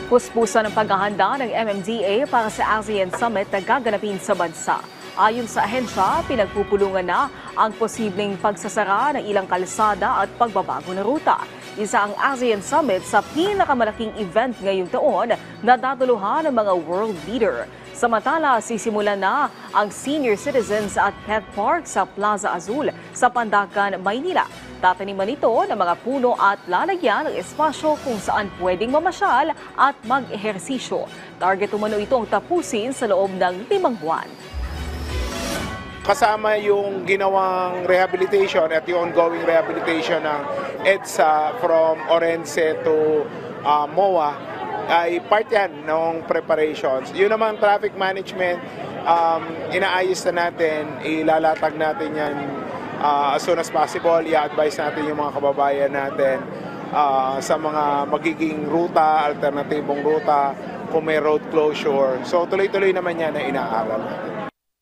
Puspusan ng paghahanda ng MMDA para sa ASEAN Summit na gaganapin sa bansa. Ayon sa ahensya, pinagpupulungan na ang posibleng pagsasara ng ilang kalsada at pagbabago na ruta. Isa ang ASEAN Summit sa pinakamalaking event ngayong taon na daduluhan ng mga world leader. Samantala, sisimulan na ang Senior Citizens at Pet Park sa Plaza Azul sa Pandacan, Maynila. Tataniman ito ng mga puno at lalagyan ng espasyo kung saan pwedeng mamasyal at mag-ehersisyo. Target umano itong tapusin sa loob ng 5 buwan. Kasama yung ginawang rehabilitation at yung ongoing rehabilitation ng EDSA from Orense to MOA ay part yan ng preparations. Yun naman traffic management, inaayos na natin, ilalatag natin yan as soon as possible. I-advise natin yung mga kababayan natin sa mga magiging ruta, alternatibong ruta, kung may road closure. So tuloy-tuloy naman yan na inaaral natin.